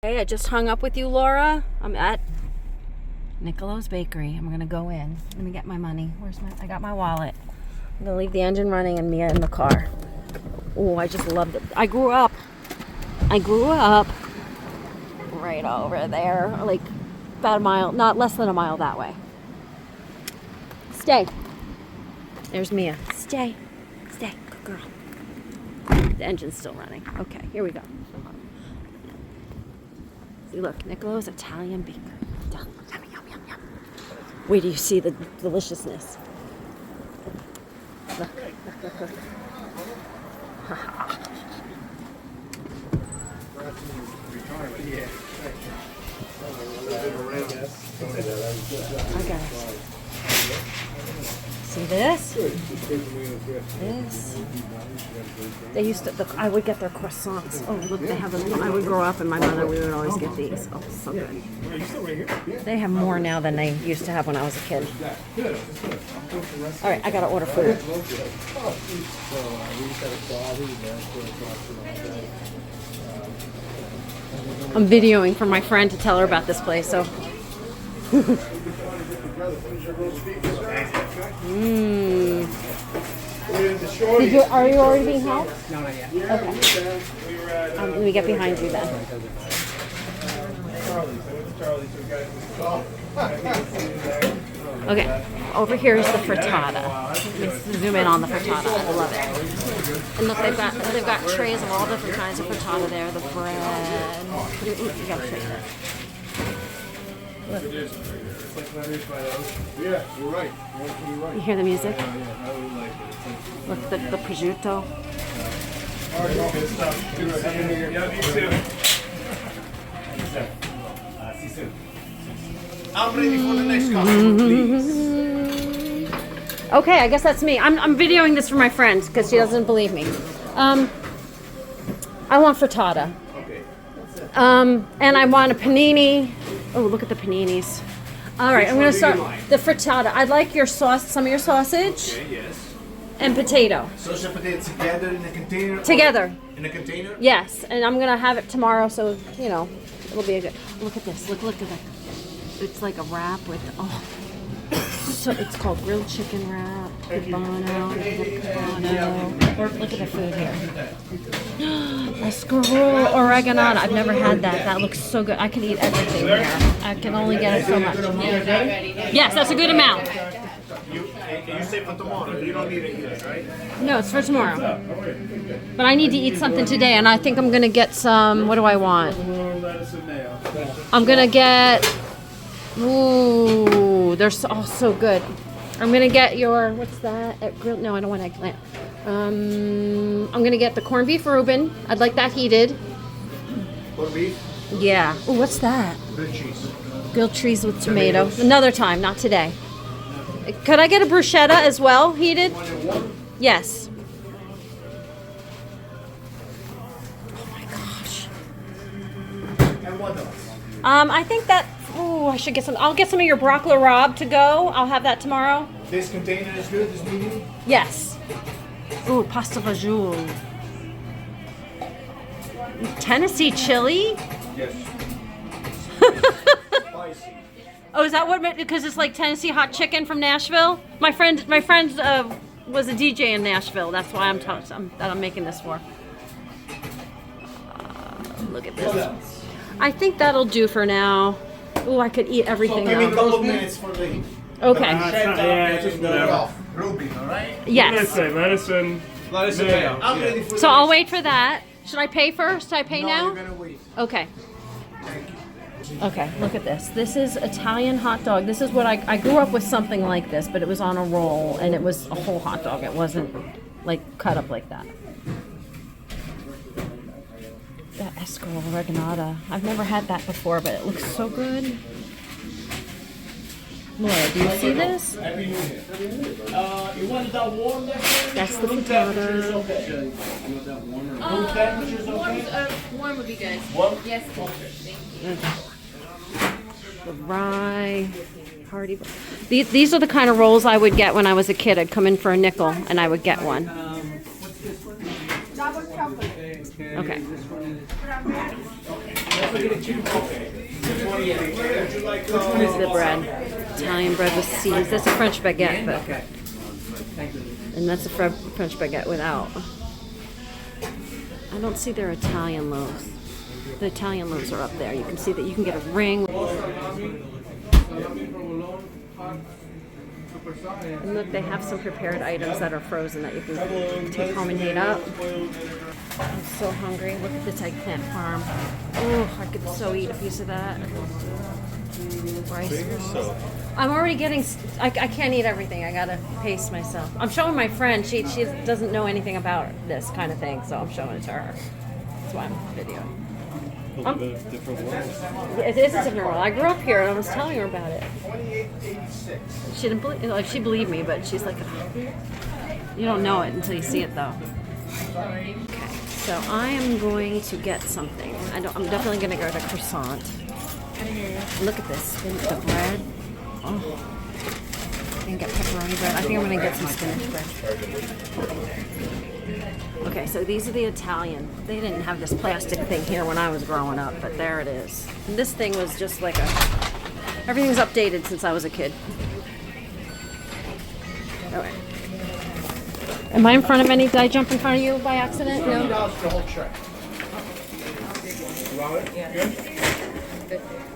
Hey, I just hung up with you, Laura. I'm at Nicolo's Bakery. I'm gonna go in. Let me get my money. I got my wallet. I'm gonna leave the engine running and Mia in the car. Oh, I just loved it. I grew up right over there, like about a mile, not less than a mile that way. Stay. There's Mia. Stay. Stay. Good girl. The engine's still running. Okay, here we go. See, look, Nicolo's Italian Bakery. Done. Yum, yum, yum, yum. Wait till you see the deliciousness. Look, look, look, look. I got it. See this? This. They used to. I would get their croissants. Oh, look, they have. I would grow up, and my mother, we would always get these. Oh, so good. They have more now than they used to have when I was a kid. All right, I gotta order food. I'm videoing for my friend to tell her about this place. So. Are you already being helped? No, not yet. Okay. Let me get behind you then. Okay, over here is the frittata. Let's zoom in on the frittata. I love it. And look, they've got trays of all different kinds of frittata there. The bread. Ooh, you got a tray there. Look. Yeah, you're right. You hear the music? Look, the prosciutto. I'm ready for the next customer, please. Okay, I guess that's me. I'm videoing this for my friend because she doesn't believe me. I want frittata. And I want a panini. Oh, look at the paninis. All right, I'm going to start the frittata. I'd like your sauce, some of your sausage. Okay, yes. And potato. Sausage and potato together in a container? Together. In a container? Yes, and I'm going to have it tomorrow, so, you know, it'll be a good. Look at this. Look at that. It's like a wrap with, so it's called grilled chicken wrap, cubano. Look at the food here. Escarole oreganata. I've never had that. That looks so good. I can eat everything here. I can only get it so much. Yes, that's a good amount. You say for tomorrow. You don't need it yet, right? No, it's for tomorrow. But I need to eat something today, and I think I'm going to get some, what do I want? I'm going to get, ooh, they're all so good. I'm going to get your, what's that? No, I don't want eggplant. I'm going to get the corned beef Reuben. I'd like that heated. Corned beef? Yeah. Ooh, what's that? Grilled cheese. Grilled cheese with tomato. Another time, not today. Could I get a bruschetta as well, heated? Yes. Oh my gosh. And what else? I think that. Ooh, I should get some. I'll get some of your broccoli rabe to go. I'll have that tomorrow. This container is good, this medium? Yes. Ooh, pasta fagioli. Tennessee chili. Yes. Spicy. Oh, is that what? Because it's like Tennessee hot chicken from Nashville. My friend was a DJ in Nashville. That's why I'm making this for. Look at this. I think that'll do for now. Ooh, I could eat everything. So give me a now. couple of minutes for the heat. Okay. Yeah, just whatever. Ruby, alright? Yes. Medicine. I'm ready for So I'll wait for that. Should I pay first? Should I pay No, now? you're gonna wait. Okay. Okay, look at this. This is Italian hot dog. This is what I grew up with something like this, but it was on a roll and it was a whole hot dog. It wasn't like cut up like that. That escarole oreganata. I've never had that before, but it looks so good. Laura, do you see this? You want that warm there? That's the frittata. Warm would be good. Yes, please. Thank you. The rye, party. These are the kind of rolls I would get when I was a kid. I'd come in for a nickel and I would get one. Okay. This is the bread. Italian bread with seeds. That's a French baguette, but and that's a French baguette without. I don't see their Italian loaves. The Italian loaves are up there. You can see that you can get a ring. And look, they have some prepared items that are frozen that you can take home and heat up. I'm so hungry. Look at this eggplant farm. Oh, I could so eat a piece of that. Rice balls. I'm already getting. I can't eat everything. I gotta pace myself. I'm showing my friend. She doesn't know anything about this kind of thing, so I'm showing it to her. That's why I'm videoing. Different worlds. It is a different world. I grew up here, and I was telling her about it. She didn't believe. Like she believed me, but she's like, you don't know it until you see it, though. Okay, so I am going to get something. I'm definitely going to go to croissant. Look at this, the bread. Oh, I can get pepperoni bread. I think I'm going to get some spinach bread. Okay, so these are the Italian. They didn't have this plastic thing here when I was growing up, but there it is. And this thing was just like everything's updated since I was a kid. All right. Am I in front of any? Did I jump in front of you by accident? No.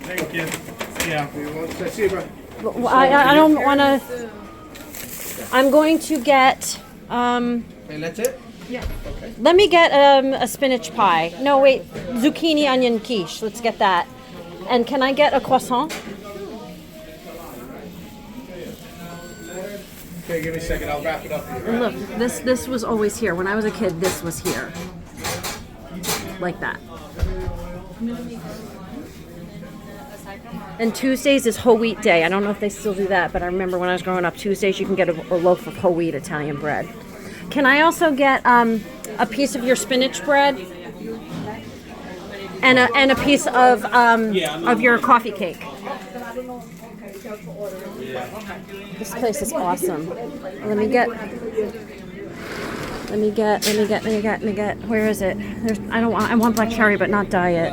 Thank you. Yeah. Well, I don't want to. I'm going to get. And that's it? Yeah. Okay. Let me get a spinach pie. No, wait, zucchini onion quiche. Let's get that. And can I get a croissant? Okay, give me a second. I'll wrap it up here. And look, this was always here. When I was a kid, this was here. Like that. And Tuesdays is whole wheat day. I don't know if they still do that, but I remember when I was growing up, Tuesdays you can get a loaf of whole wheat Italian bread. Can I also get a piece of your spinach bread and a piece of your coffee cake? This place is awesome. Let me get. Where is it? I want black cherry, but not diet.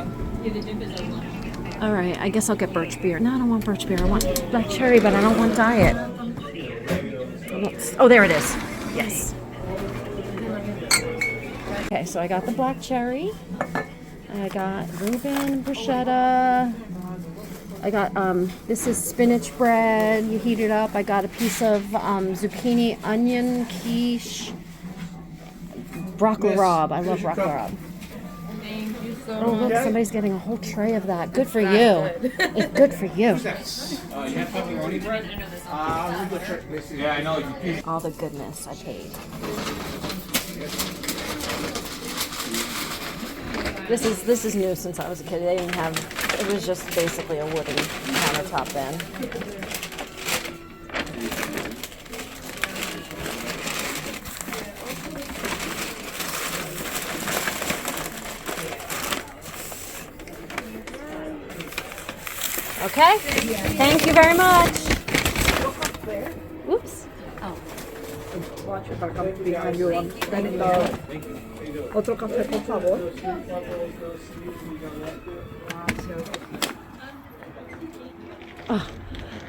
All right, I guess I'll get birch beer. No, I don't want birch beer. I want black cherry, but I don't want diet. Oh, there it is. Yes. Okay, so I got the black cherry. I got Reuben bruschetta. I got this is spinach bread. You heat it up. I got a piece of zucchini onion quiche. Broccoli rob. I love broccoli rob. Oh, look, somebody's getting a whole tray of that. Good for you. It's good for you. You have pepperoni bread? Yeah, I know. All the goodness I paid. This is new since I was a kid. They didn't have. It was just basically a wooden countertop then. Okay. Thank you very much. Oops. Oh. Watch your back up behind you. Otro café, por favor. Oh,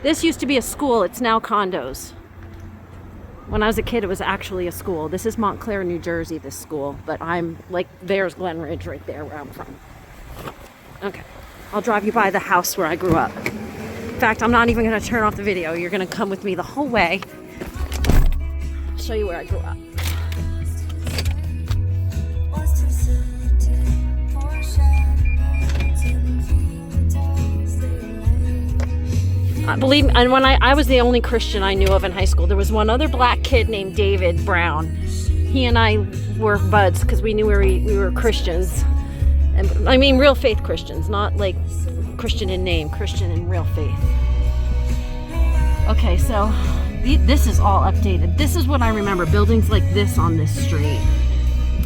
this used to be a school. It's now condos. When I was a kid, it was actually a school. This is Montclair, New Jersey, this school. But I'm like, there's Glen Ridge right there where I'm from. Okay. I'll drive you by the house where I grew up. In fact, I'm not even going to turn off the video. You're going to come with me the whole way. I'll show you where I grew up. Believe me, and when I was the only Christian I knew of in high school. There was one other black kid named David Brown. He and I were buds because we knew we were Christians. And, I mean real faith Christians, not like Christian in name, Christian in real faith. Okay, so this is all updated. This is what I remember, buildings like this on this street.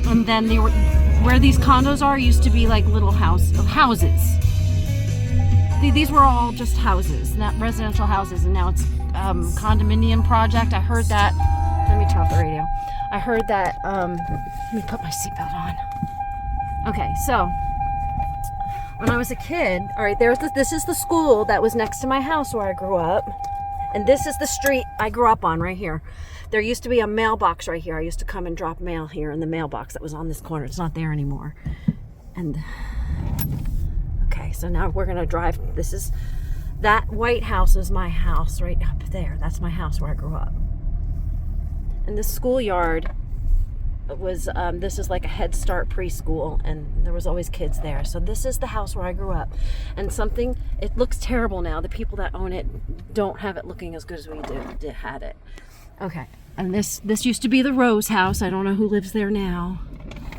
And then they were, where these condos are used to be like little houses. These were all just houses, not residential houses, and now it's condominium project. I heard that. Let me turn off the radio. I heard that. Let me put my seatbelt on. Okay, so When I was a kid, all right, this is the school that was next to my house where I grew up. And this is the street I grew up on right here. There used to be a mailbox right here. I used to come and drop mail here in the mailbox that was on this corner. It's not there anymore. And, okay, so now we're gonna drive. That white house is my house right up there. That's my house where I grew up. And the schoolyard was, this is like a Head Start preschool, and there was always kids there. So this is the house where I grew up. And it looks terrible now. The people that own it don't have it looking as good as we had it. Okay, and this used to be the Rose house. I don't know who lives there now.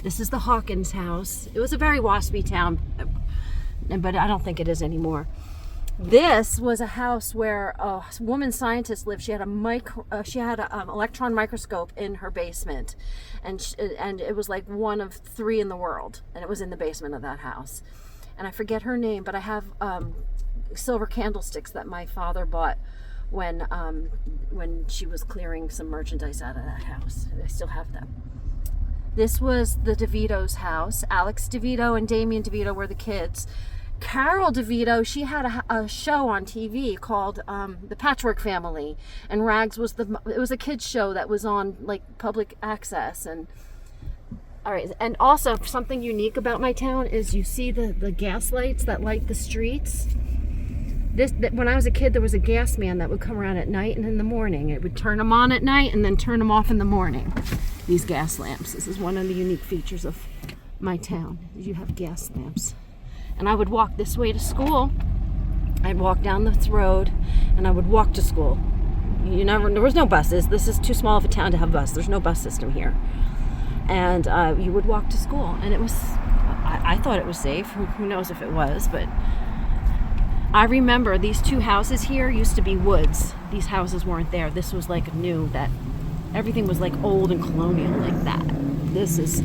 This is the Hawkins house. It was a very waspy town, but I don't think it is anymore. This was a house where a woman scientist lived. She had an electron microscope in her basement, and it was like one of 3 in the world, and it was in the basement of that house. And I forget her name, but I have silver candlesticks that my father bought when she was clearing some merchandise out of that house. I still have them. This was the DeVito's house. Alex DeVito and Damien DeVito were the kids. Carol DeVito, she had a show on TV called The Patchwork Family, and Rags it was a kids show that was on like public access. And all right, and also something unique about my town is you see the gas lights that light the streets. When I was a kid, there was a gas man that would come around at night and in the morning. It would turn them on at night and then turn them off in the morning. These gas lamps. This is one of the unique features of my town. You have gas lamps. And I would walk this way to school. I'd walk down this road and I would walk to school. There was no buses. This is too small of a town to have a bus. There's no bus system here. And you would walk to school, and it was, I thought it was safe. Who knows if it was, but I remember these 2 houses here used to be woods. These houses weren't there. This was like new, that everything was like old and colonial like that. This is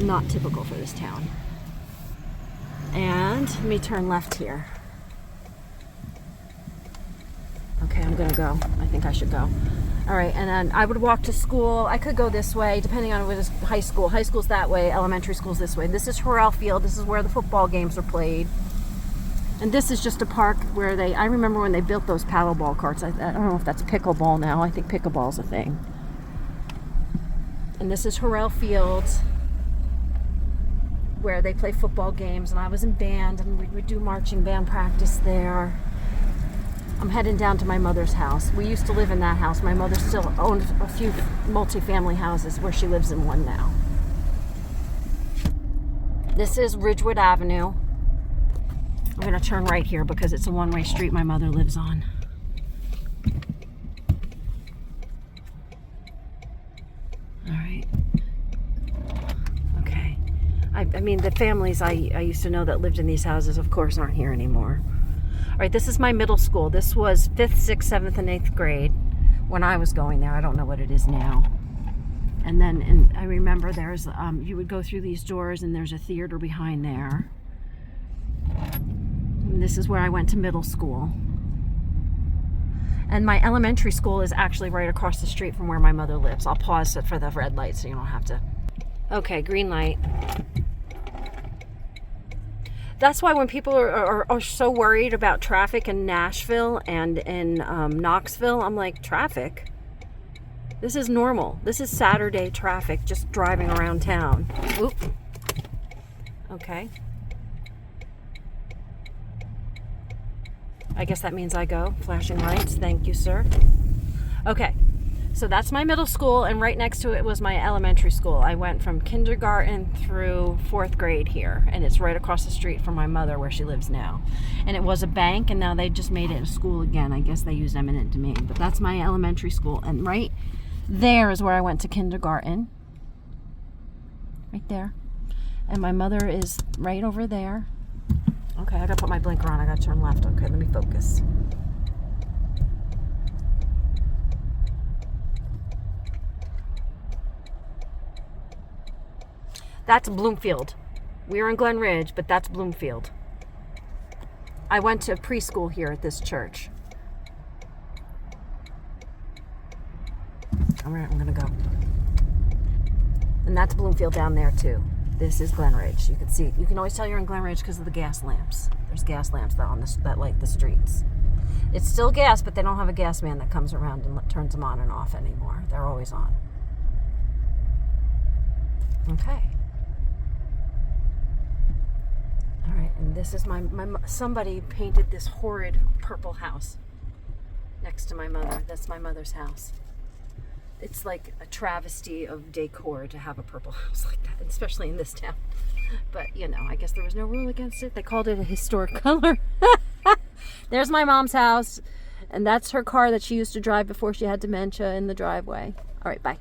not typical for this town. And let me turn left here. Okay, I'm gonna go. I think I should go. All right, and then I would walk to school. I could go this way, depending on where high school. High school's that way, elementary school's this way. This is Horrell Field. This is where the football games are played. And this is just a park where I remember when they built those paddleball courts. I don't know if that's pickleball now. I think pickleball's a thing. And this is Horrell Field, where they play football games, and I was in band, and we would do marching band practice there. I'm heading down to my mother's house. We used to live in that house. My mother still owned a few multi-family houses where she lives in one now. This is Ridgewood Avenue. I'm gonna turn right here because it's a one-way street my mother lives on. All right. Okay. I mean, the families I used to know that lived in these houses, of course, aren't here anymore. All right, this is my middle school. This was 5th, 6th, 7th, and 8th grade when I was going there. I don't know what it is now. And then I remember there's, you would go through these doors and there's a theater behind there. And this is where I went to middle school. And my elementary school is actually right across the street from where my mother lives. I'll pause it for the red light so you don't have to. Okay, green light. That's why when people are so worried about traffic in Nashville and in Knoxville, I'm like, traffic? This is normal. This is Saturday traffic, just driving around town. Oop. Okay. I guess that means I go. Flashing lights. Thank you, sir. Okay. So that's my middle school, and right next to it was my elementary school. I went from kindergarten through 4th grade here, and it's right across the street from my mother where she lives now. And it was a bank, and now they just made it a school again. I guess they use eminent domain, but that's my elementary school. And right there is where I went to kindergarten. Right there. And my mother is right over there. Okay, I gotta put my blinker on. I gotta turn left. Okay, let me focus. That's Bloomfield. We're in Glen Ridge, but that's Bloomfield. I went to preschool here at this church. All right, I'm gonna go. And that's Bloomfield down there too. This is Glenridge. You can see, you can always tell you're in Glenridge because of the gas lamps. There's gas lamps that light the streets. It's still gas, but they don't have a gas man that comes around and turns them on and off anymore. They're always on. Okay. All right, and this is somebody painted this horrid purple house next to my mother. That's my mother's house. It's like a travesty of decor to have a purple house like that, especially in this town. But, you know, I guess there was no rule against it. They called it a historic color. There's my mom's house, and that's her car that she used to drive before she had dementia in the driveway. All right, bye.